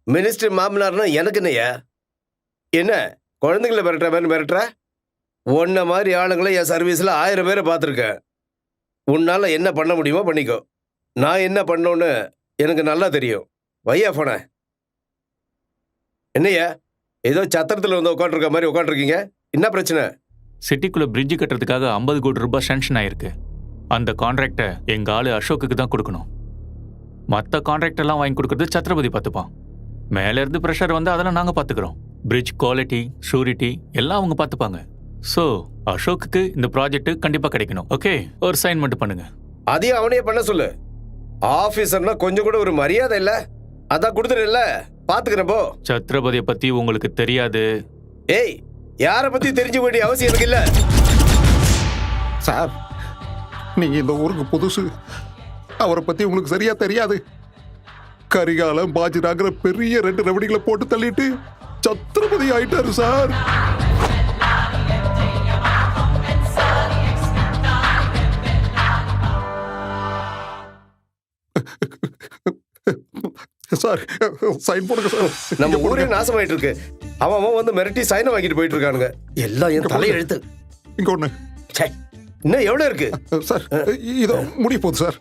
Minister மாமனார்னா எனக்கு என்னையா? என்ன குழந்தைங்கள மிரட்டுற மாதிரி மிரட்டுற? உன்ன மாதிரி ஆளுங்களை என் சர்வீஸில் 1000 பேரை பார்த்துருக்கேன். உன்னால என்ன பண்ண முடியுமோ பண்ணிக்கோ. நான் என்ன பண்ணோன்னு எனக்கு நல்லா தெரியும். வையா போன என்னையா ஏதோ சத்திரத்தில் வந்து உட்காந்துருக்க மாதிரி உட்காந்துருக்கீங்க. என்ன பிரச்சனை? சிட்டிக்குள்ள பிரிட்ஜ் கட்டுறதுக்காக 50 கோடி ரூபாய் சாங்ஷன் ஆயிருக்கு. அந்த கான்ட்ராக்டை எங்க ஆளு அசோக்குக்கு தான் கொடுக்கணும். மற்ற கான்ட்ராக்ட் எல்லாம் வாங்கி கொடுக்கறது சத்ரபதி பார்த்துப்பான். மேல இருந்து ப்ரெஷர் வந்து அதெல்லாம் நாங்க பாத்துக்கிறோம். பிரிட்ஜ் குவாலிட்டி, ஷூரிட்டி எல்லாம் அவங்க பார்த்துப்பாங்க. ஸோ அசோக்குக்கு இந்த ப்ராஜெக்ட் கண்டிப்பா கிடைக்கணும். ஓகே, ஒரு சைன் மட்டும் பண்ணுங்க. அதையும் அவனையே பண்ண சொல்லு. ஆபீசர்னா கொஞ்சம் கூட ஒரு மரியாதை இல்ல. அதான் கொடுத்துருல, பாத்துக்கிறேன் போ. சத்ரபதியை பத்தி உங்களுக்கு தெரியாது. ஏய், யாரை பத்தி தெரிஞ்ச வேண்டிய அவசியம் எனக்கு இல்ல. சார், நீங்க இந்த ஊருக்கு புதுசு. அவரை பத்தி உங்களுக்கு சரியா தெரியாது. கரிகாலம் பாஜிராங்கிற பெரிய 2 ரவடிகளை போட்டு தள்ளிட்டு சத்ரபதி ஆயிட்டாரு சார். சார், சைன் போடுங்க சார். நம்ம ஊரே நாசமாயிட்டு இருக்கு. அவன் வந்து மிரட்டி சைனை வாங்கிட்டு போயிட்டு இருக்கானுங்க. எல்லாம் என் தலை எழுத்து. இங்க ஒண்ணு. இன்னும் எவ்வளவு இருக்கு சார்? இதோ முடிய போகுது சார்.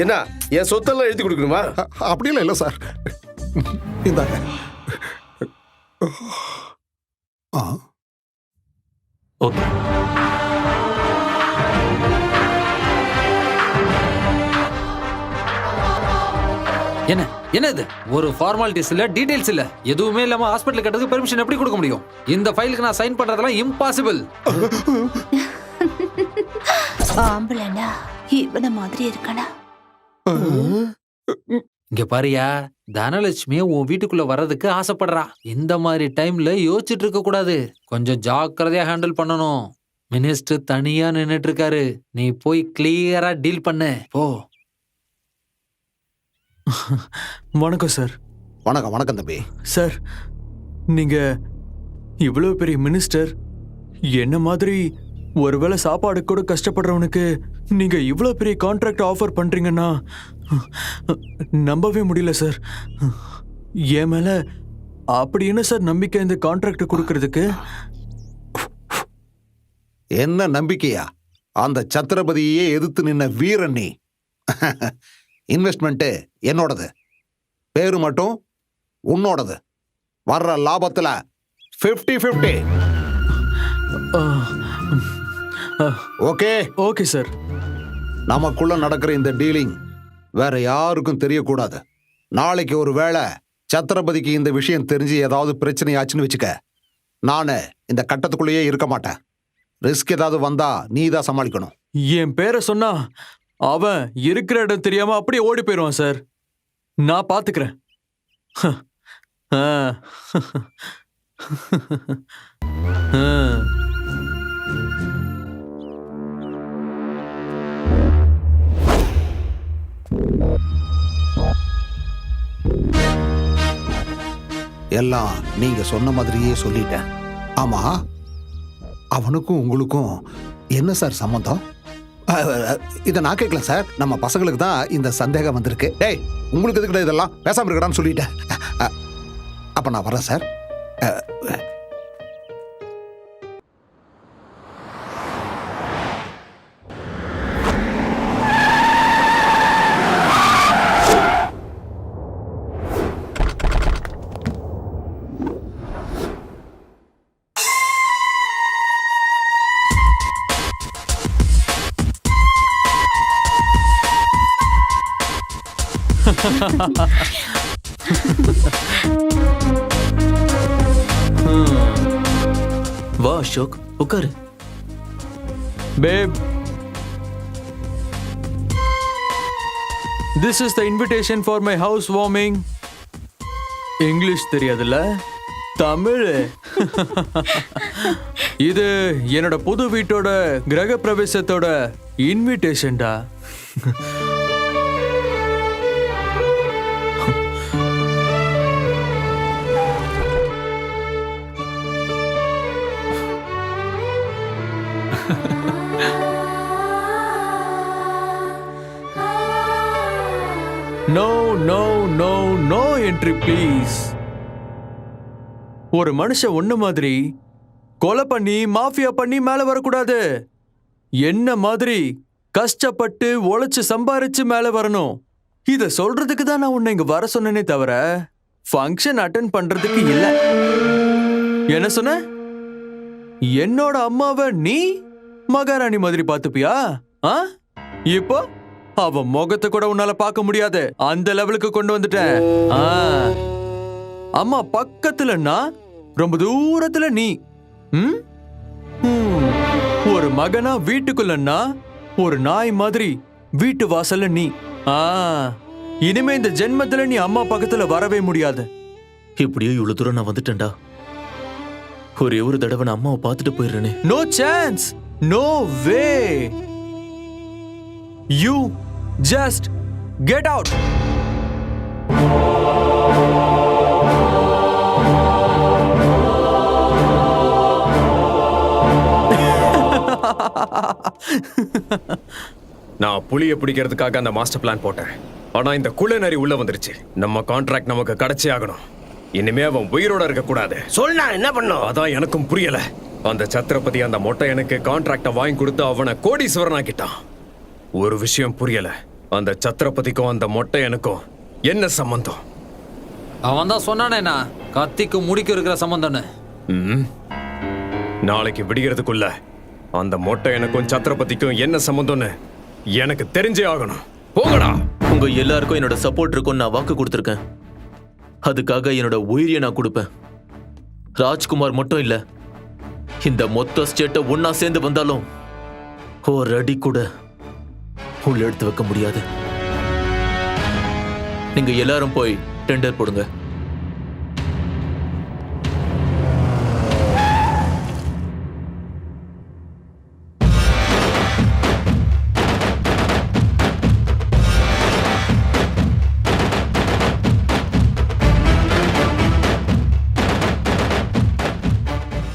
என்ன என் சொத்தெல்லாம் எழுதி கொடுக்கணுமா? அப்படியெல்லாம் இல்லை சார். இந்தாங்க. ஓகே. என்ன என்ன இது? ஒரு ஃபார்மாலிட்டிஸ் இல்ல, டீடைல்ஸ் இல்ல, எதுவுமே இல்லாம ஹாஸ்பிடல் கட்டறதுக்கு பெர்மிஷன் எப்படி கொடுக்க முடியும்? இந்த ஃபைலுக்கு நான் சைன் பண்றதெல்லாம் இம்பாசிபிள். ஆம்பளனா இவன மாதிரி இருக்கனா? இங்க பாரியா, தனலட்சுமி உன் வீட்டுக்குள்ள வர்றதுக்கு ஆசைப்படுறா. இந்த மாதிரி டைம்ல யோசிச்சுட்டு இருக்க கூடாது. கொஞ்சம் ஜாக்கிரதையா ஹேண்டில் பண்ணணும். மினிஸ்டர் தனியா நின்னுட்டு இருக்காரு. நீ போய் கிளியரா டீல் பண்ணு போ. வணக்கம் சார். வணக்கம். வணக்கம் தம்பி. சார், நீங்க இவ்வளவு பெரிய மினிஸ்டர், என்ன மாதிரி ஒருவேளை சாப்பாடு கூட கஷ்டப்படுறவனுக்கு நீங்க இவ்வளவு பெரிய கான்ட்ராக்ட் ஆஃபர் பண்றீங்கன்னா நம்பவே முடியல சார். என் மேல அப்படி என்ன சார் நம்பிக்கை இந்த கான்ட்ராக்ட் கொடுக்கறதுக்கு? என்ன நம்பிக்கையா? அந்த சத்ரபதியே எதிர்த்து நின்ன வீரன் நீ. இன்வெஸ்ட்மெண்ட் என்னோடது, பேரு மட்டும் உன்னோடது. வர்ற லாபத்துல 50-50. ஓகே? Okay sir. நமக்குள்ள நடக்கிற இந்த டீலிங் வேற யாருக்கும் தெரியக்கூடாது. நாளைக்கு ஒரு வேளை சத்ரபதிக்கு இந்த விஷயம் தெரிஞ்சு ஏதாவது பிரச்சனை ஆச்சுன்னு வச்சுக்க, நானு இந்த கட்டத்துக்குள்ளேயே இருக்க மாட்டேன். ரிஸ்க் ஏதாவது வந்தா நீ தான் சமாளிக்கணும். என் பேரை சொன்னா அவன் இருக்கிற இடம் தெரியாம அப்படியே ஓடி போயிடுவான் சார். நான் பாத்துக்கிறேன். எல்லாம் நீங்க சொன்ன மாதிரியே சொல்லிட்டேன். ஆமா, அவனுக்கும் உங்களுக்கும் என்ன சார் சம்பந்தம்? இதை நான் கேட்கல சார். நம்ம பசங்களுக்கு தான் இந்த சந்தேகம் வந்திருக்கு. டேய், உங்களுக்கு எதுக்குடா இதெல்லாம்? பேசாம இருக்கடான்னு சொல்லிட்டேன். அப்ப நான் வரேன் சார். வா அசோக், உட்காரு. Babe, this is the invitation for my house warming. English தெரியாதுல்ல, தமிழ். இது என்னோட புது வீட்டோட கிரக பிரவேசத்தோட இன்விடேஷன்டா. No no no no entry please. ஒரு மனுஷன் ஒண்ணு மாதிரி கொலை பண்ணி மாஃபியா பண்ணி மேல வரக்கூடாது. என்ன மாதிரி கஷ்டப்பட்டு உழைச்சு சம்பாரிச்சு மேல வரணும். இத சொல்றதுக்கு தான் நான் உன்னை இங்க வர சொன்னேனே தவிர ஃபங்க்ஷன் அட்டென்ட் பண்றதுக்கு இல்ல. என்ன சொன்ன? என்னோட அம்மாவை நீ மகாராணி மாதிரி பாத்துப்பியா? இப்போ அவ முகத்தை கூட உன்னால பார்க்க முடியாது. அந்த லெவலுக்கு கொண்டு வந்துட்டேன். அம்மா பக்கத்துலன்னா ரொம்ப தூரத்துல நீ. ஒரு மகனா வீட்டுக்குள்ளன்னா ஒரு நாய் மாதிரி வீட்டு வாசல்ல நீ. இனிமே இந்த ஜென்மத்துல நீ அம்மா பக்கத்துல வரவே முடியாது. இப்படியோ இவ்வளவு தூரம் நான் வந்துட்டேன்டா. ஒரே ஒரு தடவை நான் அம்மாவை பார்த்துட்டு போயிடுறேனே. No chance, no way. You just get out. நான் புலியை பிடிக்கிறதுக்காக அந்த மாஸ்டர் பிளான் போட்டேன். ஆனா இந்த குள்ளநரி உள்ள வந்துருச்சு. நம்ம கான்ட்ராக்ட் நமக்கு கிடைச்சே ஆகணும். இனிமே அவன் உயிரோட இருக்க கூடாது. சொன்னா என்ன பண்ணும்? அதான் எனக்கும் புரியல. அந்த சத்திரபதி அந்த மொட்டை எனக்கு கான்ட்ராக்ட வாங்கி கொடுத்து அவனை கோடீஸ்வரனாக்கிட்டான். ஒரு விஷயம் புரியல. அந்த சத்திரபதிக்கும் அந்த மொட்டை எனக்கும் என்ன சம்பந்தம்? அவன் தான் சொன்னானேண்ணா, கத்திக்கு முடிக்க இருக்கிற சம்பந்தம்னு. நாளைக்கு விடிகிறதுக்குள்ள அந்த மொட்டை எனக்கும் சத்திரபதிக்கும் என்ன சம்பந்தம்னு எனக்கு தெரிஞ்சே ஆகணும். போங்கடா. உங்க எல்லாருக்கும் என்னோட சப்போர்ட் இருக்கும் நான் வாக்கு கொடுத்துருக்கேன். அதுக்காக என்னோட உயிரியை நான் கொடுப்பேன். ராஜ்குமார் மட்டும் இல்ல, இந்த மொத்த ஸ்டேட்டை ஒன்னா சேர்ந்து வந்தாலும் ஒரு அடி கூட உள்ள எடுத்து வைக்க முடியாது. நீங்க எல்லாரும் போய் டெண்டர் போடுங்க.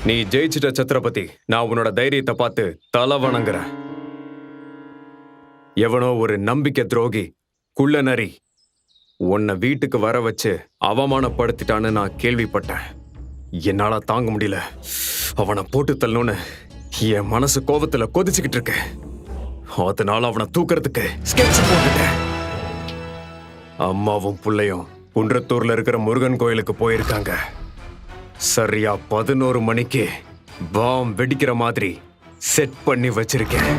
நீ ஜெயிச்சிட்ட சத்திரபதி. நான் உன்னோட தைரியத்தை பார்த்து தலை வணங்குறேன். எவனோ ஒரு நம்பிக்கை துரோகி குள்ளநரி உன்னை வீட்டுக்கு வர வச்சு அவமானப்படுத்திட்டான்னு நான் கேள்விப்பட்டேன். என்னால தாங்க முடியல. அவனை போட்டு தள்ளணும்னு என் மனசு கோபத்துல கொதிச்சுக்கிட்டு இருக்கு. அதனால அவனை தூக்குறதுக்கு ஸ்கெட்ச் போட்டுட்டேன். அம்மாவும் புள்ளையும் குன்றத்தூர்ல இருக்கிற முருகன் கோயிலுக்கு போயிருக்காங்க. சரியா 11 மணிக்கு பாம் வெடிக்கிற மாதிரி செட் பண்ணி வச்சிருக்கேன்.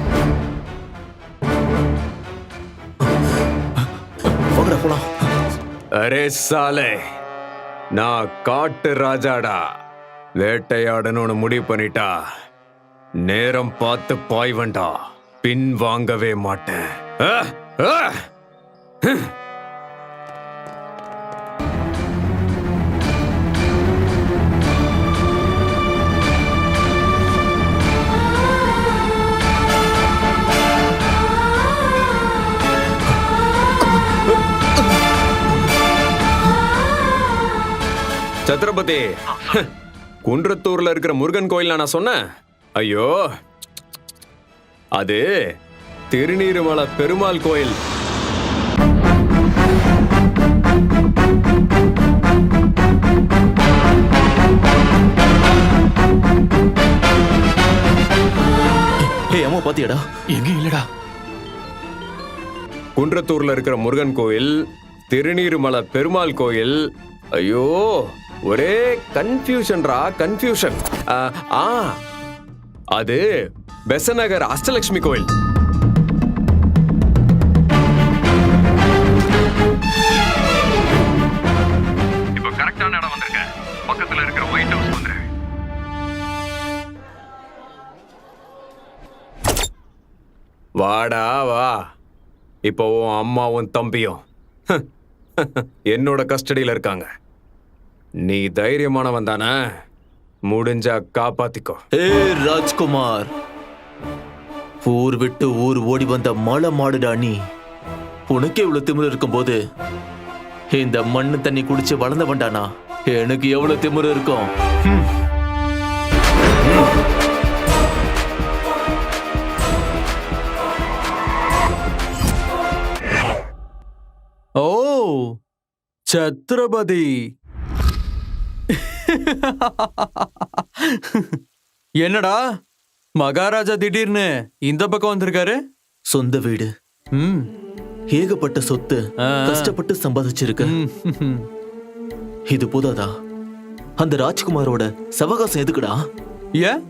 அரே சாலே, நான் காட்டு ராஜாடா. வேட்டையாடணும்னு முடிவு பண்ணிட்டா நேரம் பார்த்து பாய்வண்டா. பின் வாங்கவே மாட்டேன். சத்ரபதி, குன்றத்தூர்ல இருக்கிற முருகன் கோயில் நான் சொன்னேன். ஐயோ, அது திருநீருமலை பெருமாள் கோயில். அம்மா பாத்தியாடா? எங்க இல்லடா. குன்றத்தூர்ல இருக்கிற முருகன் கோயில், திருநீருமலை பெருமாள் கோயில். ஐயோ, ஒரே கன்ஃபியூஷன்ரா, கன்ஃபியூஷன். அது பெசநகர் அஷ்டலட்சுமி கோயில். இப்போ கரெக்டான இடம் வந்திருக்க. பக்கத்துல இருக்கிற ஒயிட் ஹவுஸ் வந்துரு. வாடா வா. இப்போ உன் அம்மாவும் தம்பியும் என்னோட கஸ்டடியில இருக்காங்க. நீ தைரியமானவன் தானே? முடிஞ்சா காப்பாத்திக்கோ. ராஜ்குமார், ஊர் விட்டு ஊர் ஓடி வந்த மலை மாடுடா நீ. உனக்கே இவ்வளவு திமிரு இருக்கும் போது இந்த மண்ணு தண்ணி குடிச்சு வளர்ந்தவன்டானா எனக்கு எவ்வளவு திமிரு இருக்கும்? ஓ, சத்ரபதி. என்னடா மகாராஜா திடீர்னு இந்த பக்கம் வந்திருக்காரு? சொந்த வீடு, ம், ஏகப்பட்ட சொத்து, ஆ. கஷ்டப்பட்டு சம்பாதிச்சிருக்க. ம். இது போதாதா? அந்த ராஜ்குமாரோட சவகாசம் எதுக்குடா? ஏன்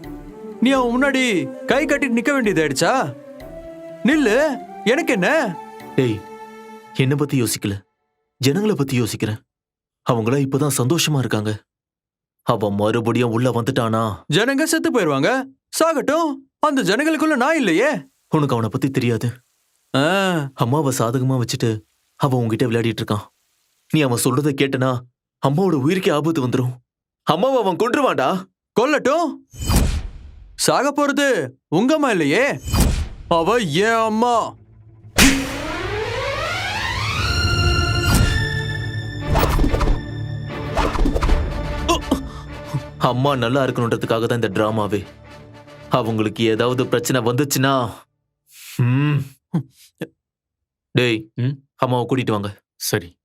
நீ அவன் முன்னாடி கை கட்டிட்டு நிக்க வேண்டியதாயிடுச்சா? நில்லு, எனக்கு என்ன? டேய், என்ன பத்தி யோசிக்கல, ஜனங்களை பத்தி யோசிக்கிறேன். அவங்கள இப்பதான் சந்தோஷமா இருக்காங்க. அவன் மறுபடியும் உள்ள வந்துட்டானா ஜனங்க செத்து போயிருவாங்க. சாகட்டும், அந்த ஜனங்களுக்குள்ள நான் இல்லையே. உனக்கு அவனை பத்தி தெரியாது. ஆ, அம்மாவை சாதகமா வச்சுட்டு அவன் உன்கிட்ட விளையாடிட்டு இருக்கான். நீ அவன் சொல்றதை கேட்டனா அம்மாவோட உயிருக்கே ஆபத்து வந்துரும். அம்மாவை அவன் கொன்றுவான்டா. கொல்லட்டும். சாக போறது உங்க அம்மா இல்லையே, அவ ஏன் அம்மா. அம்மா நல்லா இருக்கணுன்றதுக்காக தான் இந்த டிராமாவே. அவங்களுக்கு ஏதாவது பிரச்சனை வந்துச்சுன்னா டேய், ம்? அம்மாவை கூட்டிட்டு வாங்க. சரி.